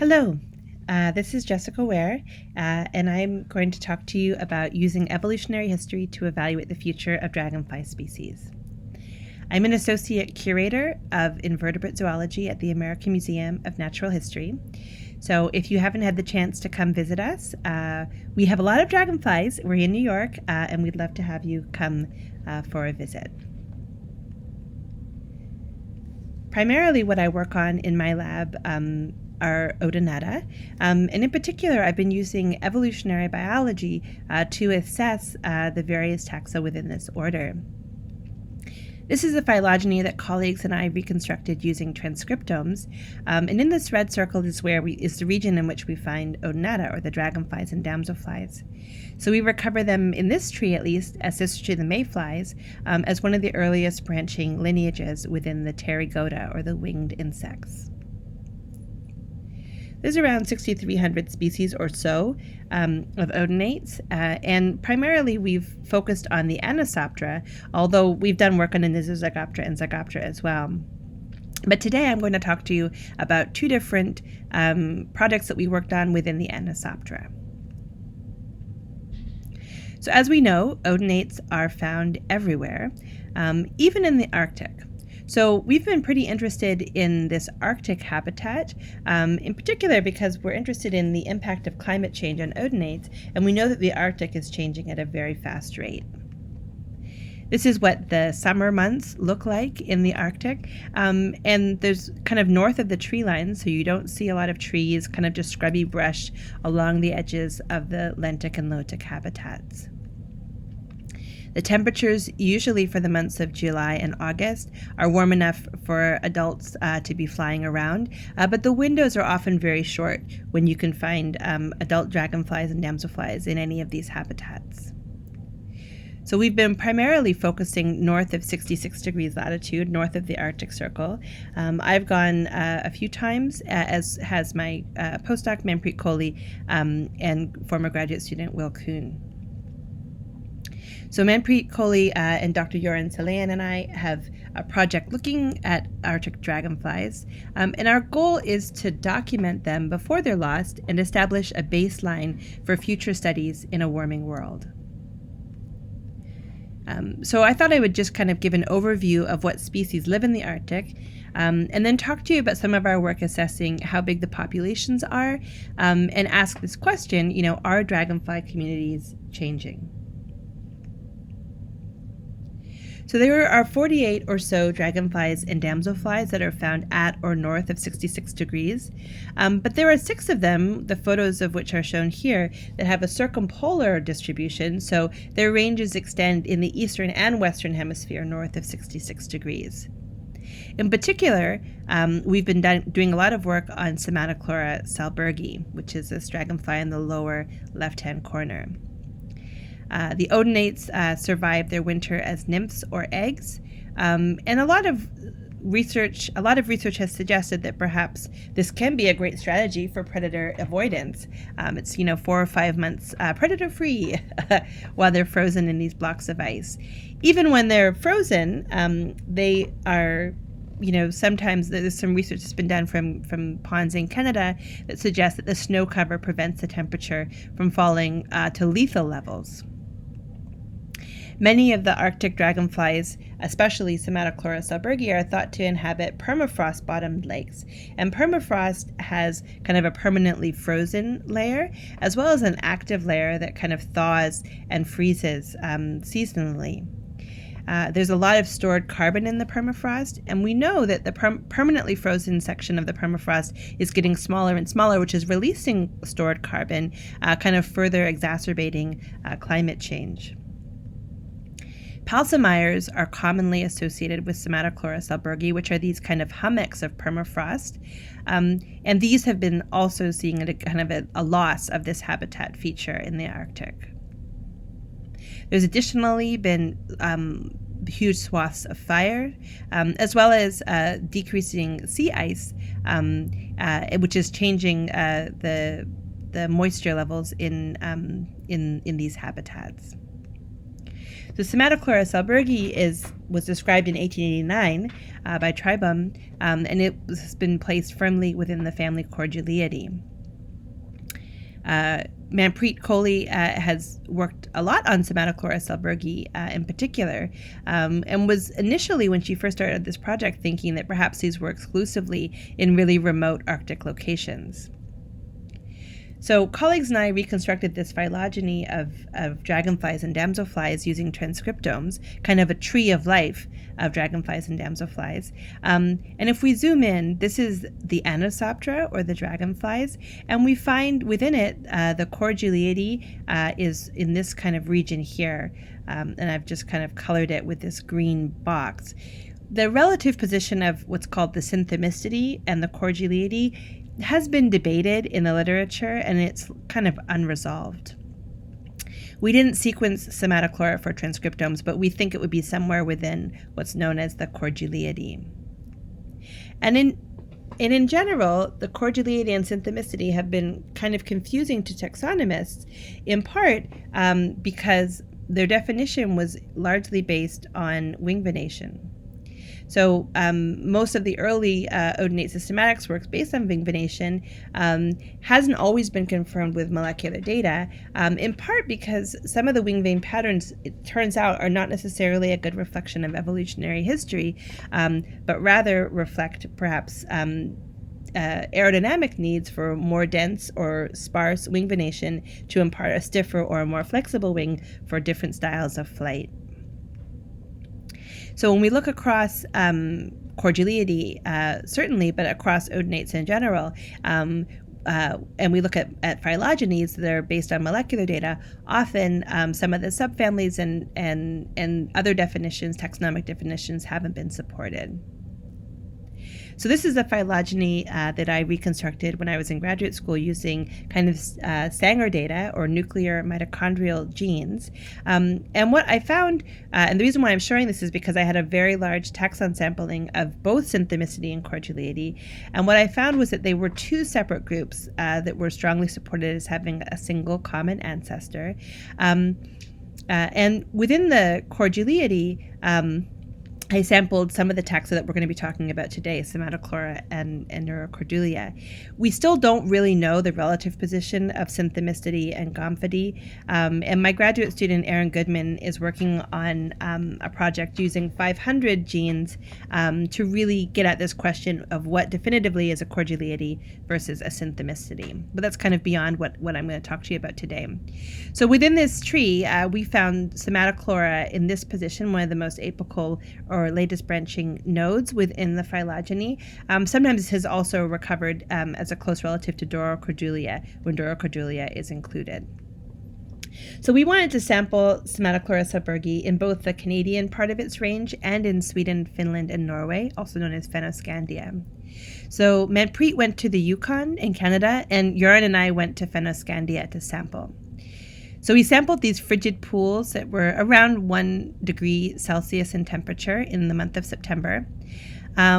Hello, this is Jessica Ware, and I'm going to talk to you about using evolutionary history to evaluate the future of dragonfly species. I'm an associate curator of invertebrate zoology at the American Museum of Natural History. So if you haven't had the chance to come visit us, we have a lot of dragonflies. We're in New York, and we'd love to have you come for a visit. Primarily what I work on in my lab are Odonata, and in particular I've been using evolutionary biology to assess the various taxa within this order. This is a phylogeny that colleagues and I reconstructed using transcriptomes, and in this red circle is the region in which we find Odonata, or the dragonflies and damselflies. So we recover them in this tree, at least, as sister to the mayflies, as one of the earliest branching lineages within the Pterygoda, or the winged insects. There's around 6,300 species or so of odonates, and primarily we've focused on the Anisoptera, although we've done work on the Nisozygoptera and Zygoptera as well. But today I'm going to talk to you about two different projects that we worked on within the Anisoptera. So as we know, odonates are found everywhere, even in the Arctic. So we've been pretty interested in this Arctic habitat, in particular because we're interested in the impact of climate change on odonates, and we know that the Arctic is changing at a very fast rate. This is what the summer months look like in the Arctic, and there's kind of north of the tree line, so you don't see a lot of trees, kind of just scrubby brush along the edges of the lentic and lotic habitats. The temperatures, usually for the months of July and August, are warm enough for adults to be flying around, but the windows are often very short when you can find adult dragonflies and damselflies in any of these habitats. So we've been primarily focusing north of 66 degrees latitude, north of the Arctic Circle. I've gone a few times, as has my postdoc Manpreet Kohli and former graduate student Will Kuhn. So Manpreet Kohli and Dr. Yoran Salayan and I have a project looking at Arctic dragonflies, and our goal is to document them before they're lost and establish a baseline for future studies in a warming world. So I thought I would just kind of give an overview of what species live in the Arctic, and then talk to you about some of our work assessing how big the populations are, and ask this question, are dragonfly communities changing? So there are 48 or so dragonflies and damselflies that are found at or north of 66 degrees, but there are 6 of them, the photos of which are shown here, that have a circumpolar distribution, so their ranges extend in the eastern and western hemisphere north of 66 degrees. In particular, we've been doing a lot of work on Somatochlora salbergi, which is this dragonfly in the lower left-hand corner. The odonates survive their winter as nymphs or eggs, and a lot of research has suggested that perhaps this can be a great strategy for predator avoidance. It's 4 or 5 months predator-free while they're frozen in these blocks of ice. Even when they're frozen, they are. Sometimes there's some research that's been done from ponds in Canada that suggests that the snow cover prevents the temperature from falling to lethal levels. Many of the Arctic dragonflies, especially Somatochlora salbergi, are thought to inhabit permafrost-bottomed lakes, and permafrost has kind of a permanently frozen layer, as well as an active layer that kind of thaws and freezes seasonally. There's a lot of stored carbon in the permafrost, and we know that the permanently frozen section of the permafrost is getting smaller and smaller, which is releasing stored carbon, kind of further exacerbating climate change. Palsamires are commonly associated with Somatochlora salbergi, which are these kind of hummocks of permafrost, and these have been also seeing a loss of this habitat feature in the Arctic. There's additionally been huge swaths of fire, as well as decreasing sea ice, which is changing the moisture levels in these habitats. So Somatochlora salbergi was described in 1889 by Tribum, and it has been placed firmly within the family Cordylity. Manpreet Kohli has worked a lot on Somatochlora salbergi in particular, and was initially, when she first started this project, thinking that perhaps these were exclusively in really remote Arctic locations. So colleagues and I reconstructed this phylogeny of dragonflies and damselflies using transcriptomes, kind of a tree of life of dragonflies and damselflies. And if we zoom in, this is the Anosoptera, or the dragonflies, and we find within it the Cordylity is in this kind of region here, and I've just kind of colored it with this green box. The relative position of what's called the Synthemicity and the Cordylity has been debated in the literature, and it's kind of unresolved. We didn't sequence Somatochlora for transcriptomes, but we think it would be somewhere within what's known as the Cordylity. And in general, the Cordylity and Synthemicity have been kind of confusing to taxonomists, in part because their definition was largely based on wing venation. So most of the early odonate systematics works based on wing venation hasn't always been confirmed with molecular data, in part because some of the wing vein patterns, it turns out, are not necessarily a good reflection of evolutionary history, but rather reflect perhaps aerodynamic needs for more dense or sparse wing venation to impart a stiffer or a more flexible wing for different styles of flight. So when we look across Cordylity, certainly, but across odonates in general, and we look at phylogenies that are based on molecular data, often some of the subfamilies and other definitions, taxonomic definitions, haven't been supported. So this is a phylogeny that I reconstructed when I was in graduate school using kind of Sanger data, or nuclear mitochondrial genes. And what I found, and the reason why I'm showing this is because I had a very large taxon sampling of both Synthemicity and Cordylity. And what I found was that they were two separate groups that were strongly supported as having a single common ancestor. And within the Cordylity, I sampled some of the taxa that we're going to be talking about today, Somatochlora and Neurocordulia. We still don't really know the relative position of Synthemicity and Gomphidae, and my graduate student, Erin Goodman, is working on a project using 500 genes to really get at this question of what definitively is a Cordylity versus a Synthemicity. But that's kind of beyond what I'm going to talk to you about today. So within this tree, we found Somatochlora in this position, one of the most apical or latest branching nodes within the phylogeny. Sometimes this has also recovered as a close relative to Neurocordulia when Neurocordulia is included. So we wanted to sample Somatochlora salbergi in both the Canadian part of its range and in Sweden, Finland, and Norway, also known as Fennoscandia. So Manpreet went to the Yukon in Canada, and Joran and I went to Fennoscandia to sample. So we sampled these frigid pools that were around 1 degree Celsius in temperature in the month of September.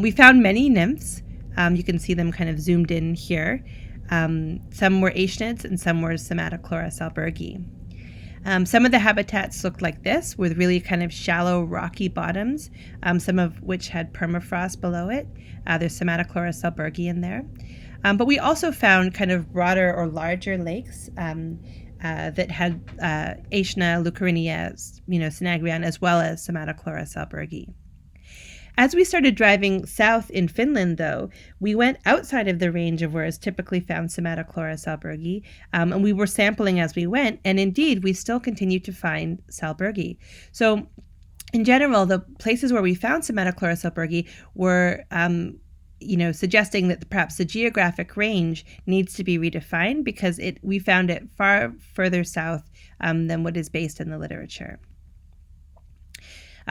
We found many nymphs. You can see them kind of zoomed in here. Some were aeshnids and some were Somatochlora salbergi. Some of the habitats looked like this, with really kind of shallow rocky bottoms, some of which had permafrost below it. There's Somatochlora salbergi in there. But we also found kind of broader or larger lakes that had Aeshna, Leucorinia, Synagrion, as well as Somatochlora salbergi. As we started driving south in Finland, though, we went outside of the range of where is typically found Somatochlora salbergi, and we were sampling as we went, and indeed, we still continue to find salbergi. So, in general, the places where we found Somatochlora salbergi were suggesting that perhaps the geographic range needs to be redefined because we found it far further south than what is based in the literature.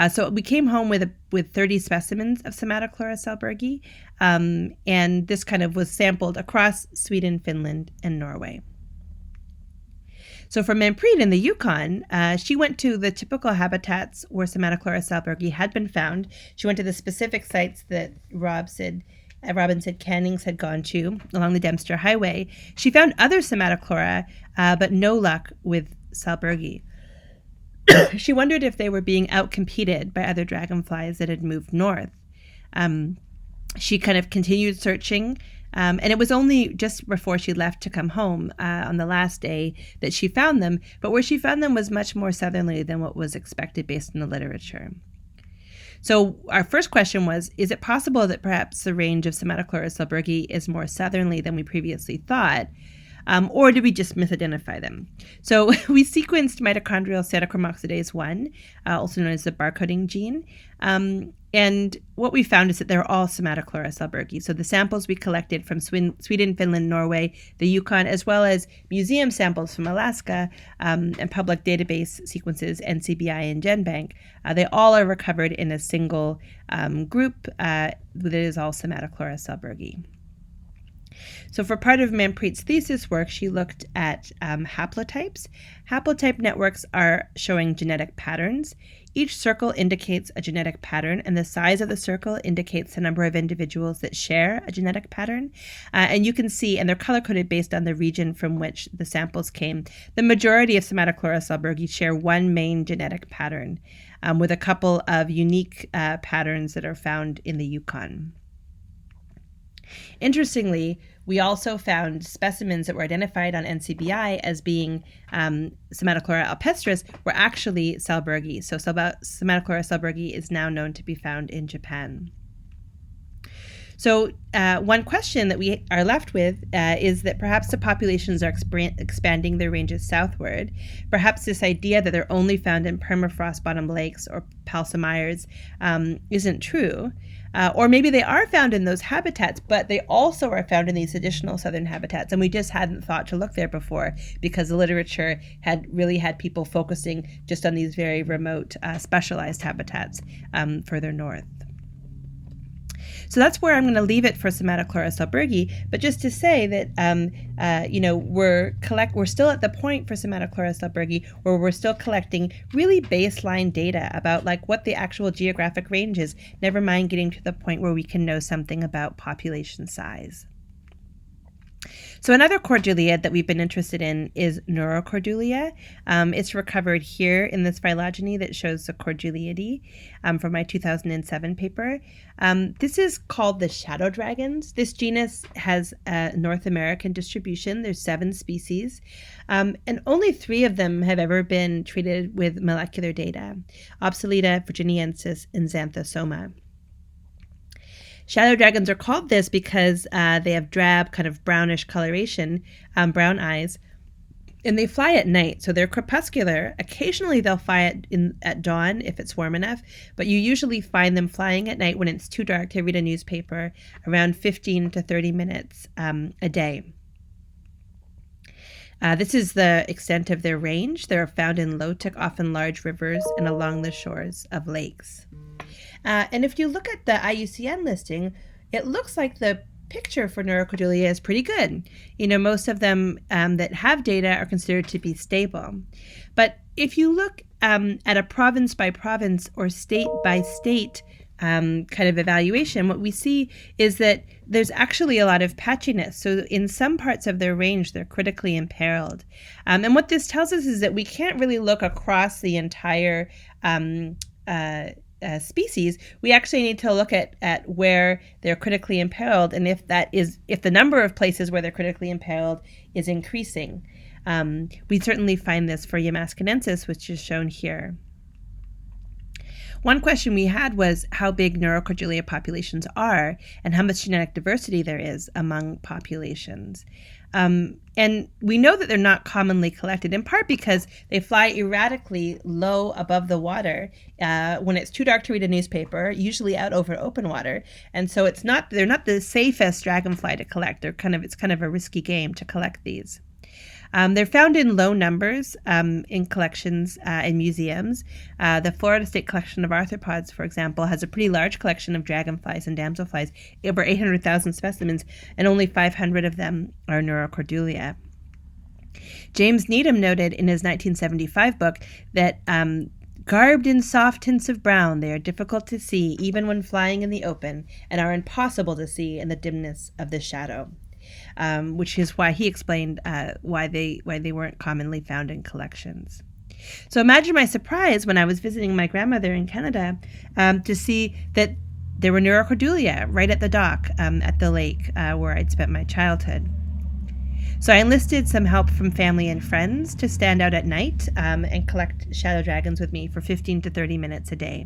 So we came home with 30 specimens of Somatochlora salbergi, and this kind of was sampled across Sweden, Finland, and Norway. So for Manpreet in the Yukon, she went to the typical habitats where Somatochlora salbergi had been found. She went to the specific sites that Robin said Cannings had gone to along the Dempster Highway. She found other Somatochlora, but no luck with salbergi. She wondered if they were being outcompeted by other dragonflies that had moved north. She kind of continued searching, and it was only just before she left to come home on the last day that she found them, but where she found them was much more southerly than what was expected based on the literature. So our first question was, is it possible that perhaps the range of Somatochlora selbergi is more southerly than we previously thought? Or did we just misidentify them? So we sequenced mitochondrial cytochrome oxidase 1, also known as the barcoding gene. And what we found is that they're all Somatochlora selbergi. So the samples we collected from Sweden, Finland, Norway, the Yukon, as well as museum samples from Alaska, and public database sequences, NCBI and GenBank, they all are recovered in a single group that is all Somatochlora selbergi. So for part of Manpreet's thesis work, she looked at haplotypes. Haplotype networks are showing genetic patterns. Each circle indicates a genetic pattern, and the size of the circle indicates the number of individuals that share a genetic pattern. And you can see, and they're color-coded based on the region from which the samples came. The majority of Somatochlora selbergi share one main genetic pattern, with a couple of unique patterns that are found in the Yukon. Interestingly, we also found specimens that were identified on NCBI as being Somatochlora alpestris were actually selbergi. So Somatochlora selbergi is now known to be found in Japan. So one question that we are left with is that perhaps the populations are expanding their ranges southward. Perhaps this idea that they're only found in permafrost bottom lakes or palsamires isn't true. Or maybe they are found in those habitats, but they also are found in these additional southern habitats. And we just hadn't thought to look there before because the literature had really had people focusing just on these very remote, specialized habitats further north. So that's where I'm going to leave it for Somatochlora selbergi. But just to say that, we're still at the point for Somatochlora selbergi where we're still collecting really baseline data about like what the actual geographic range is, never mind getting to the point where we can know something about population size. So another Cordylid that we've been interested in is Neurocordulia. It's recovered here in this phylogeny that shows the Cordylity from my 2007 paper. This is called the Shadowdragons. This genus has a North American distribution. There's 7 species, and only 3 of them have ever been treated with molecular data: Obsoleta, virginiensis, and Xanthosoma. Shadowdragons are called this because they have drab, kind of brownish coloration, brown eyes, and they fly at night, so they're crepuscular. Occasionally they'll fly at dawn if it's warm enough, but you usually find them flying at night when it's too dark to read a newspaper, around 15 to 30 minutes a day. This is the extent of their range. They're found in low-tick, often large rivers, and along the shores of lakes. And if you look at the IUCN listing, it looks like the picture for Neurocordulia is pretty good. Most of them that have data are considered to be stable. But if you look at a province by province or state by state kind of evaluation, what we see is that there's actually a lot of patchiness. So in some parts of their range, they're critically imperiled. And what this tells us is that we can't really look across the entire species. We actually need to look at where they're critically imperiled, and if the number of places where they're critically imperiled is increasing. We certainly find this for Yamaskinensis, which is shown here. One question we had was how big Neurocordulia populations are and how much genetic diversity there is among populations. And we know that they're not commonly collected, in part because they fly erratically low above the water when it's too dark to read a newspaper, usually out over open water. And so they're not the safest dragonfly to collect. It's kind of a risky game to collect these. They're found in low numbers in collections in museums. The Florida State Collection of Arthropods, for example, has a pretty large collection of dragonflies and damselflies, over 800,000 specimens, and only 500 of them are Neurocordulia. James Needham noted in his 1975 book that garbed in soft tints of brown, they are difficult to see even when flying in the open and are impossible to see in the dimness of the shadow. Which is why he explained why they weren't commonly found in collections. So imagine my surprise when I was visiting my grandmother in Canada to see that there were Neurocordulia right at the dock at the lake where I'd spent my childhood. So I enlisted some help from family and friends to stand out at night and collect shadow dragons with me for 15 to 30 minutes a day.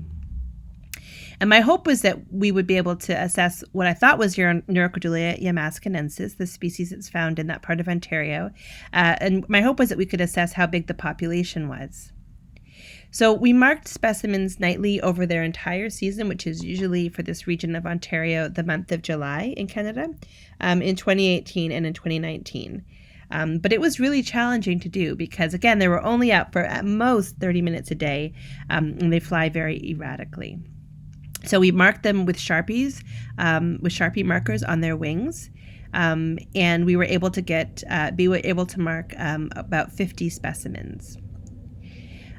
And my hope was that we would be able to assess what I thought was Neurocordulia yamaskinensis, the species that's found in that part of Ontario. And my hope was that we could assess how big the population was. So we marked specimens nightly over their entire season, which is usually for this region of Ontario the month of July in Canada, in 2018 and in 2019. But it was really challenging to do because, again, they were only out for at most 30 minutes a day, and they fly very erratically. So we marked them with Sharpies, with Sharpie markers on their wings, and we were able to mark about 50 specimens.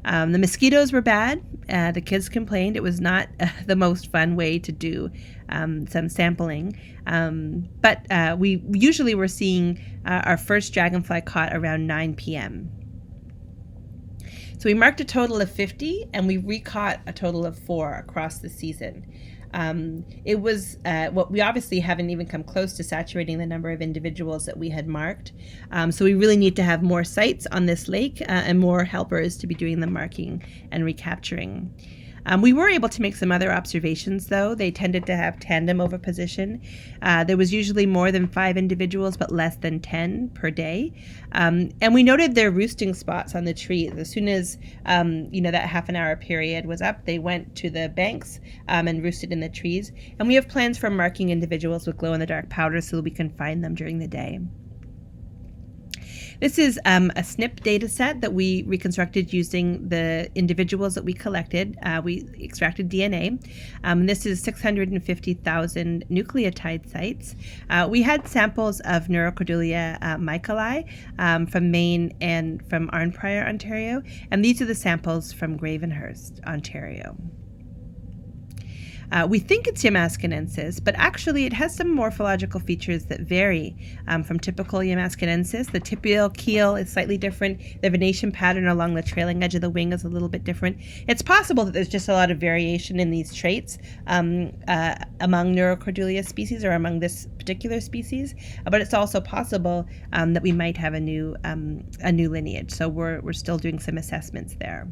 The mosquitoes were bad. The kids complained it was not the most fun way to do some sampling. But we usually were seeing our first dragonfly caught around 9 p.m. So we marked a total of 50, and we recaught a total of 4 across the season. It was we obviously haven't even come close to saturating the number of individuals that we had marked. So we really need to have more sites on this lake and more helpers to be doing the marking and recapturing. We were able to make some other observations, though. They tended to have tandem oviposition. There was usually more than 5 individuals, but less than 10 per day. And we noted their roosting spots on the trees. As soon as, that half an hour period was up, they went to the banks and roosted in the trees. And we have plans for marking individuals with glow-in-the-dark powder so that we can find them during the day. This is a SNP data set that we reconstructed using the individuals that we collected. We extracted DNA. This is 650,000 nucleotide sites. We had samples of Neurocordulia michaeli from Maine and from Arnprior, Ontario, and these are the samples from Gravenhurst, Ontario. We think it's yamaskinensis, but actually it has some morphological features that vary from typical yamaskinensis. The tibial keel is slightly different. The venation pattern along the trailing edge of the wing is a little bit different. It's possible that there's just a lot of variation in these traits among Neurocordulia species or among this particular species, but it's also possible that we might have a new lineage. So we're still doing some assessments there.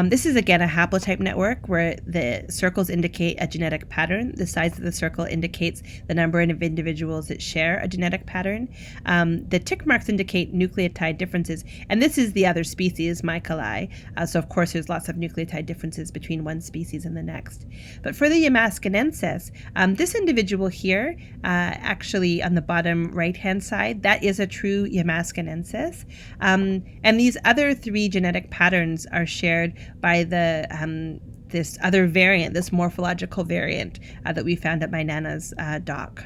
This is, again, a haplotype network where the circles indicate a genetic pattern. The size of the circle indicates the number of individuals that share a genetic pattern. The tick marks indicate nucleotide differences, and this is the other species, michaeli. So, of course, there's lots of nucleotide differences between one species and the next. But for the yamaskinensis, this individual here, actually on the bottom right-hand side, that is a true yamaskinensis. And these other 3 genetic patterns are shared by this other variant, this morphological variant that we found at my Nana's dock.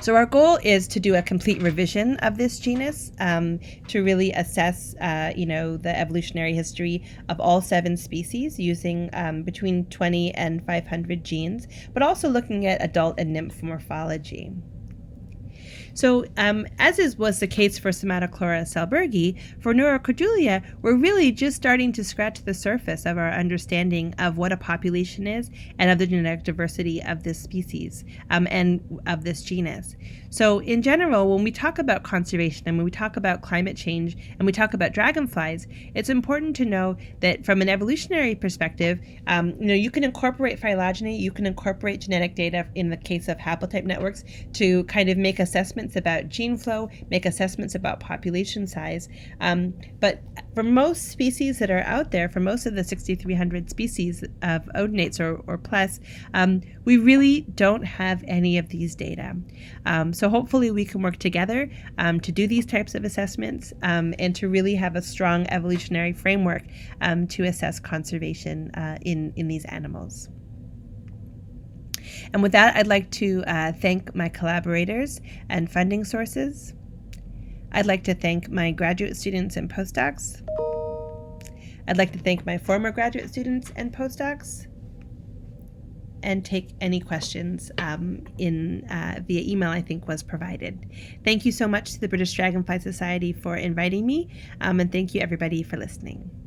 So our goal is to do a complete revision of this genus to really assess, the evolutionary history of all 7 species using between 20 and 500 genes, but also looking at adult and nymph morphology. So, as was the case for Somatochlora selbergi, for Neurocordulia, we're really just starting to scratch the surface of our understanding of what a population is and of the genetic diversity of this species and of this genus. So, in general, when we talk about conservation and when we talk about climate change and we talk about dragonflies, it's important to know that from an evolutionary perspective, you can incorporate phylogeny, you can incorporate genetic data in the case of haplotype networks to kind of make assessments about gene flow, make assessments about population size. But for most species that are out there, for most of the 6,300 species of odonates or plus, we really don't have any of these data. So hopefully we can work together to do these types of assessments and to really have a strong evolutionary framework to assess conservation in these animals. And with that, I'd like to thank my collaborators and funding sources. I'd like to thank my graduate students and postdocs. I'd like to thank my former graduate students and postdocs. and take any questions via email, I think was provided. Thank you so much to the British Dragonfly Society for inviting me, and thank you everybody for listening.